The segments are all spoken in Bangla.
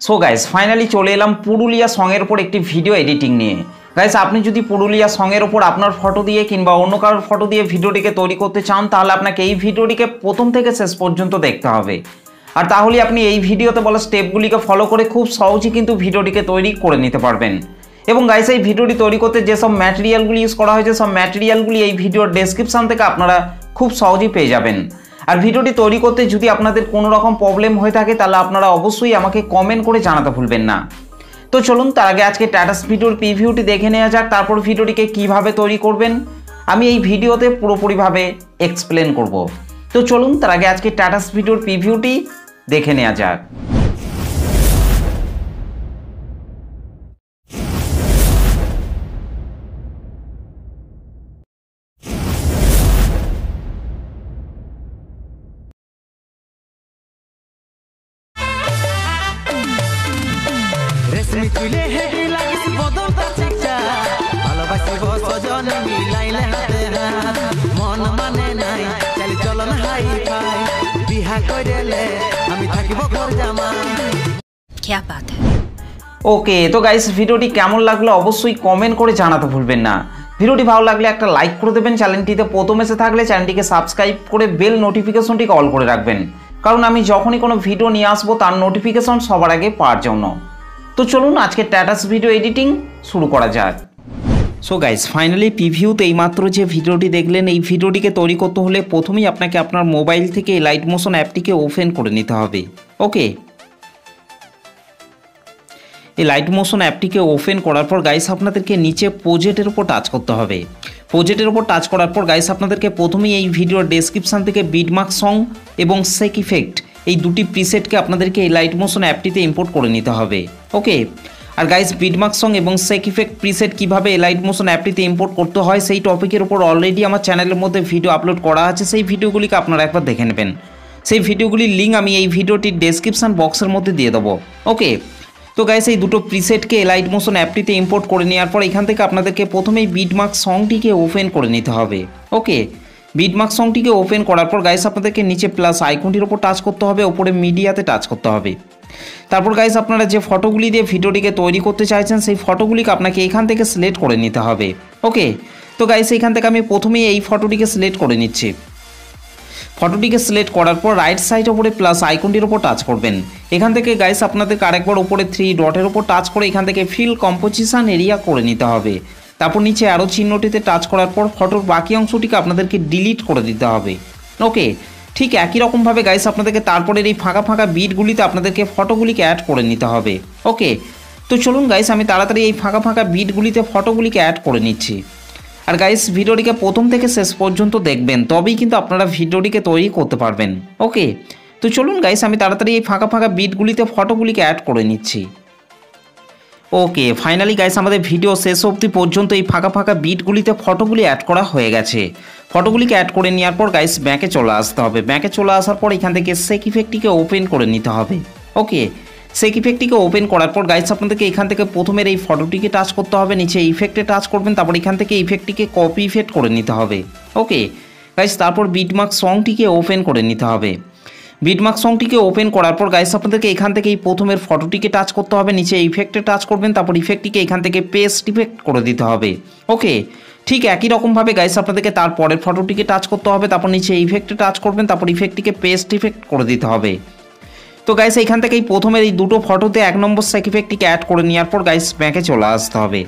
সো গাইস ফাইনালি চলে এলাম পুরুলিয়া সঙের উপর একটি ভিডিও এডিটিং নিয়ে। গাইস আপনি যদি পুরুলিয়া সঙের উপর আপনার ফটো দিয়ে কিংবা অন্য কারোর ফটো দিয়ে ভিডিওটিকে তৈরি করতে চান তাহলে আপনাকে এই ভিডিওটিকে প্রথম থেকে শেষ পর্যন্ত দেখতে হবে। আর তাহলে আপনি এই ভিডিওতে বলা স্টেপগুলিকে ফলো করে খুব সহজেই কিন্তু ভিডিওটিকে তৈরি করে নিতে পারবেন। এবং গাইস এই ভিডিওটি তৈরি করতে যেসব ম্যাটেরিয়ালগুলি ইউজ করা হয়েছে সব ম্যাটেরিয়ালগুলি এই ভিডিওর ডেসক্রিপশন থেকে আপনারা খুব সহজেই পেয়ে যাবেন। আর ভিডিওটি তৈরি করতে যদি আপনাদের কোনো রকম প্রবলেম হয়ে থাকে তাহলে আপনারা অবশ্যই আমাকে কমেন্ট করে জানাতে ভুলবেন না। তো চলুন তার আগে আজকে স্ট্যাটাস ভিডিওর প্রিভিউটি দেখে নেওয়া যাক, তারপর ভিডিওটিকে কিভাবে তৈরি করবেন আমি এই ভিডিওতে পুরোপুরিভাবে এক্সপ্লেন করব। তো চলুন তার আগে আজকে স্ট্যাটাস ভিডিওর প্রিভিউটি দেখে নেওয়া যাক। রেশমি তুলে হেডি লাগিস বদলটা চিকচা ভালোবাসি বসজন মিলাইলে হাতে হাত মন মানে নাই চালি চলন হাই ফাই বিহা কইরেলে আমি থাকিব ঘর জামা क्या बात है। ওকে তো গাইস ভিডিওটি কেমন লাগলো অবশ্যই কমেন্ট করে জানাতে ভুলবেন না। ভিডিওটি ভালো লাগলে একটা লাইক করে দেবেন, চ্যানেলটিতে প্রথম এসে থাকলে চ্যানেলটিকে সাবস্ক্রাইব করে বেল নোটিফিকেশনটিকে অল করে রাখবেন, কারণ আমি যখনই কোনো ভিডিও নিয়ে আসবো তার নোটিফিকেশন সবার আগে পাওয়ার জন্য। তো চলুন আজকে স্ট্যাটাস ভিডিও এডিটিং শুরু করা যাক। সো গাইস ফাইনালি প্রিভিউতে এইমাত্র যে ভিডিওটি দেখলেন এই ভিডিওটিকে তৈরি করতে হলে প্রথমেই আপনাকে আপনার মোবাইল থেকে লাইট মোশন অ্যাপটিকে ওপেন করে নিতে হবে। ওকে, এই লাইট মোশন অ্যাপটিকে ওপেন করার পর গাইস আপনাদেরকে নিচে প্রজেক্টের উপর টাচ করতে হবে। প্রজেক্টের উপর টাচ করার পর গাইস আপনাদেরকে প্রথমেই এই ভিডিওর ডেসক্রিপশান থেকে বিটমার্ক সং এবং সেক ইফেক্ট এই দুটি প্রিসেটকে আপনাদেরকে এই লাইট মোশন অ্যাপটিতে ইম্পোর্ট করে নিতে হবে। ওকে, আর গাইস বিটমার্ক সং এবং সেক ইফেক্ট প্রিসেট কীভাবে এই লাইট মোশন অ্যাপটিতে ইম্পোর্ট করতে হয় সেই টপিকের উপর অলরেডি আমার চ্যানেলের মধ্যে ভিডিও আপলোড করা আছে, সেই ভিডিওগুলিকে আপনারা একবার দেখে নেবেন। সেই ভিডিওগুলির লিঙ্ক আমি এই ভিডিওটির ডেসক্রিপশান বক্সের মধ্যে দিয়ে দেবো। ওকে, তো গাইস এই দুটো প্রিসেটকে লাইট মোশন অ্যাপটিতে ইম্পোর্ট করে নেওয়ার পর এখান থেকে আপনাদেরকে প্রথমেই বিটমার্ক সংটিকে ওপেন করে নিতে হবে। ওকে, বিটমার্ক সংটিকে ওপেন করার পর গাইস আপনাদেরকে নিচে প্লাস আইকনটির উপর টাচ করতে হবে, ওপরে মিডিয়াতে টাচ করতে হবে। তারপর গাইস আপনারা যে ফটোগুলি দিয়ে ভিডিওটিকে তৈরি করতে চাইছেন সেই ফটোগুলিকে আপনাকে এখান থেকে সিলেক্ট করে নিতে হবে। ওকে, তো গাইস এখান থেকে আমি প্রথমেই এই ফটোটিকে সিলেক্ট করে নিচ্ছি। ফটোটিকে সিলেক্ট করার পর রাইট সাইডের উপরে প্লাস আইকনটির উপর টাচ করবেন। এখান থেকে গাইস আপনাদেরকে আরেকবার উপরে 3 ডটের উপর টাচ করে এখান থেকে ফিল কম্পোজিশন এরিয়া করে নিতে হবে। তারপর নিচে আরও চিহ্নটিতে টাচ করার পর ফটোর বাকি অংশটিকে আপনাদেরকে ডিলিট করে দিতে হবে। ওকে, ঠিক একই রকমভাবে গাইস আপনাদেরকে তারপরের এই ফাঁকা ফাঁকা বিটগুলিতে আপনাদেরকে ফটোগুলিকে অ্যাড করে নিতে হবে। ওকে, তো চলুন গাইস আমি তাড়াতাড়ি এই ফাঁকা ফাঁকা বিটগুলিতে ফটোগুলিকে অ্যাড করে নিচ্ছি। আর গাইস ভিডিওটিকে প্রথম থেকে শেষ পর্যন্ত দেখবেন, তবেই কিন্তু আপনারা ভিডিওটিকে তৈরি করতে পারবেন। ওকে, তো চলুন গাইস আমি তাড়াতাড়ি এই ফাঁকা ফাঁকা বিটগুলিতে ফটোগুলিকে অ্যাড করে নিচ্ছি। ওকে, ফাইনালি গাইস আমাদের ভিডিও শেষ অবধি পর্যন্ত এই ফাঁকা ফাঁকা বিটগুলিতে ফটোগুলি অ্যাড করা হয়ে গেছে। ফটোগুলিকে অ্যাড করে নেওয়ার পর গাইস ব্যাকে চলে আসতে হবে। ব্যাকে চলে আসার পর এখান থেকে সেক ইফেক্টটিকে ওপেন করে নিতে হবে। ওকে, সেক ইফেক্টটিকে ওপেন করার পর গাইস আপনাদেরকে এখান থেকে প্রথমের এই ফটোটিকে টাচ করতে হবে, নিচে ইফেক্টে টাচ করবেন, তারপর এখান থেকে ইফেক্টটিকে কপি ইফেক্ট করে নিতে হবে। ওকে গাইস, তারপর বিটমার্ক সংটিকে ওপেন করে নিতে হবে। বিটমার্ক সংটিকে ওপেন করার পর গাইস আপনাদেরকে এখান থেকে এই প্রথমের ফটোটিকে টাচ করতে হবে, নিচে ইফেক্টে টাচ করবেন, তারপর ইফেক্টটিকে এখান থেকে পেস্ট ইফেক্ট করে দিতে হবে। ওকে, ঠিক একই রকমভাবে গাইস আপনাদেরকে তারপরের ফটোটিকে টাচ করতে হবে, তারপর নিচে ইফেক্টে টাচ করবেন, তারপর ইফেক্টটিকে পেস্ট ইফেক্ট করে দিতে হবে। তো গাইস এইখান থেকে এই প্রথমের এই দুটো ফটোতে 1 নম্বর সেক ইফেক্টটিকে অ্যাড করে নেওয়ার পর গাইস ব্যাকে চলে আসতে হবে।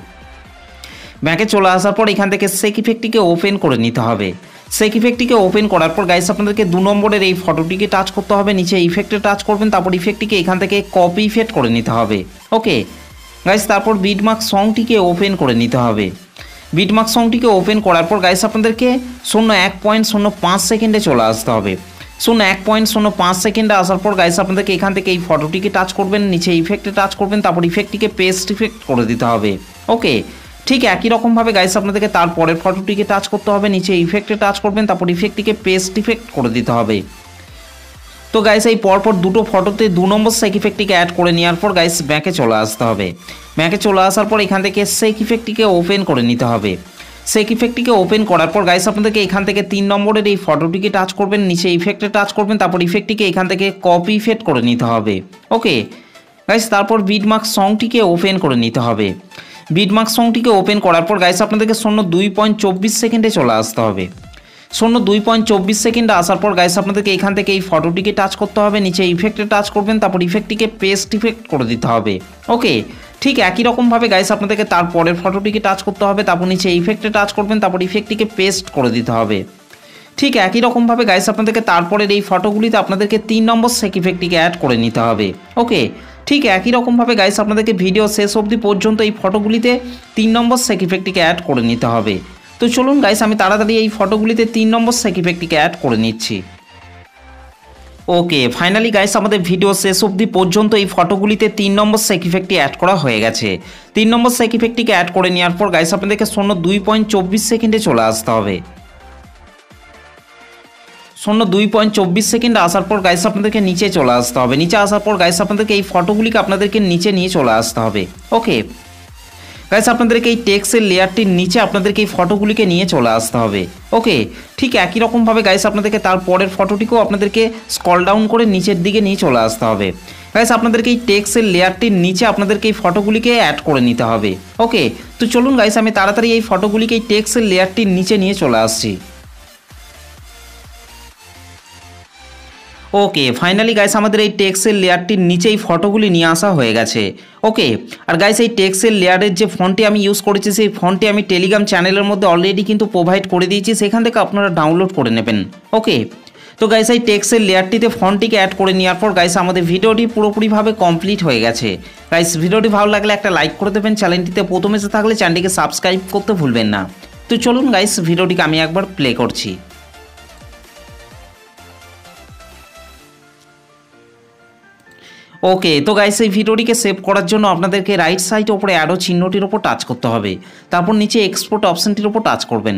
ব্যাকে চলে আসার পর এখান থেকে সেক ইফেক্টটিকে ওপেন করে নিতে হবে। সেক ইফেক্টটিকে ওপেন করার পর গাইস আপনাদেরকে 2 নম্বরের এই ফটোটিকে টাচ করতে হবে, নিচে ইফেক্টে টাচ করবেন, তারপর ইফেক্টটিকে এখান থেকে কপি ইফেক্ট করে নিতে হবে। ওকে গাইস, তারপর বিটমার্ক সংটিকে ওপেন করে নিতে হবে। বিটমার্ক সংটিকে ওপেন করার পর গাইস আপনাদেরকে 1.05 সেকেন্ডে চলে আসতে হবে। 1.05 সেকেন্ডে আসার পর গাইস আপনাদেরকে এখান থেকে এই ফটোটিকে টাচ করবেন, নিচে ইফেক্টে টাচ করবেন, তারপর ইফেক্টটিকে পেস্ট ইফেক্ট করে দিতে হবে। ওকে, ঠিক একই রকমভাবে গাইস আপনাদেরকে তারপরের ফটোটিকে টাচ করতে হবে, নিচে ইফেক্টে টাচ করবেন, তারপর ইফেক্টটিকে পেস্ট ইফেক্ট করে দিতে হবে। তো গাইস এই পরপর দুটো ফটোতে 2 নম্বর সেক ইফেক্টটিকে অ্যাড করে নেওয়ার পর গাইস ব্যাকে চলে আসতে হবে। ব্যাকে চলে আসার পর এখান থেকে সেক ইফেক্টটিকে ওপেন করে নিতে হবে। সেক ইফেক্টটিকে ওপেন করার পর গাইস আপনাদেরকে এখান থেকে 3 নম্বরের এই ফটোটিকে টাচ করবেন, নিচে ইফেক্টে টাচ করবেন, তারপর ইফেক্টটিকে এখান থেকে কপি ইফেক্ট করে নিতে হবে। ওকে, গাইস তারপর বিটমার্ক সংটিকে ওপেন করে নিতে হবে। বিটমার্ক সংটিকে ওপেন করার পর গাইস আপনাদেরকে 2.24 সেকেন্ডে চলে আসতে হবে। 2.24 সেকেন্ডে আসার পর গাইস আপনাদেরকে এখান থেকে এই ফটোটিকে টাচ করতে হবে, নিচে ইফেক্টে টাচ করবেন, তারপর ইফেক্টটিকে পেস্ট ইফেক্ট করে দিতে হবে। ওকে, ঠিক একই রকমভাবে গাইস আপনাদেরকে তারপরের ফটোটিকে টাচ করতে হবে, তারপর নিচে ইফেক্টে টাচ করবেন, তারপর ইফেক্টটিকে পেস্ট করে দিতে হবে। ঠিক একই রকমভাবে গাইস আপনাদেরকে তারপরের এই ফটোগুলিতে আপনাদেরকে 3 নম্বর সেক ইফেক্টটিকে অ্যাড করে নিতে হবে। ওকে, ঠিক একই রকমভাবে গাইস আপনাদেরকে ভিডিও শেষ অবধি পর্যন্ত এই ফটোগুলিতে 3 নম্বর সেক ইফেক্টটিকে অ্যাড করে নিতে হবে। তো চলুন গাইস আমি তাড়াতাড়ি এই ফটোগুলিতে 3 নম্বর সেক ইফেক্টটিকে অ্যাড করে নিচ্ছি। ওকে, ফাইনালি গাইস আমাদের ভিডিও শেষ অবধি পর্যন্ত এই ফটোগুলিতে 3 নম্বর সেক ইফেক্টটি অ্যাড করা হয়ে গেছে। 3 নম্বর সেক ইফেক্টটিকে অ্যাড করে নেওয়ার পর গাইস আপনাদেরকে 2.24 সেকেন্ডে চলে আসতে হবে। 2.24 সেকেন্ড আসার পর গাইস আপনাদেরকে নিচে চলে আসতে হবে। নিচে আসার পর গাইস আপনাদেরকে এই ফটোগুলিকে আপনাদেরকে নিচে নিয়ে চলে আসতে হবে। ওকে গাইস আপনাদেরকে এই টেক্সটের লেয়ারটির নিচে আপনাদেরকে এই ফটোগুলিকে নিয়ে চলে আসতে হবে। ওকে, ঠিক একই রকমভাবে গাইস আপনাদেরকে তারপরের ফটোটিকেও আপনাদেরকে স্ক্রল ডাউন করে নিচের দিকে নিয়ে চলে আসতে হবে। গাইস আপনাদেরকে এই টেক্সটের লেয়ারটির নিচে আপনাদেরকে এই ফটোগুলিকে অ্যাড করে নিতে হবে। ওকে, তো চলুন গাইস আমি তাড়াতাড়ি এই ফটোগুলিকে এই টেক্সটের লেয়ারটির নিচে নিয়ে চলে আসছি। ওকে, ফাইনালি গাইস আমাদের এই টেক্সটের লেয়ারটির নিচে এই ফটোগুলি নিয়ে আসা হয়ে গেছে। ওকে, আর গাইস এই টেক্সটের লেয়ারের যে ফন্টটি আমি ইউজ করেছি সেই ফন্টটি আমি টেলিগ্রাম চ্যানেলের মধ্যে অলরেডি কিন্তু প্রোভাইড করে দিয়েছি, সেখান থেকে আপনারা ডাউনলোড করে নেবেন। ওকে, তো গাইস এই টেক্সটের লেয়ারটিতে ফন্টটিকে অ্যাড করে নেওয়ার পর গাইস আমাদের ভিডিওটি পুরোপুরিভাবে কমপ্লিট হয়ে গেছে। গাইস ভিডিওটি ভালো লাগলে একটা লাইক করে দেবেন, চ্যানেলটিতে প্রথম এসে থাকলে চ্যানেলটিকে সাবস্ক্রাইব করতে ভুলবেন না। তো চলুন গাইস ভিডিওটিকে আমি একবার প্লে করছি। ওকে, তো গাইস এই ভিডিওটিকে সেভ করার জন্য আপনাদেরকে রাইট সাইড ওপরে অ্যারো চিহ্নটির ওপর টাচ করতে হবে, তারপর নিচে এক্সপোর্ট অপশনটির ওপর টাচ করবেন।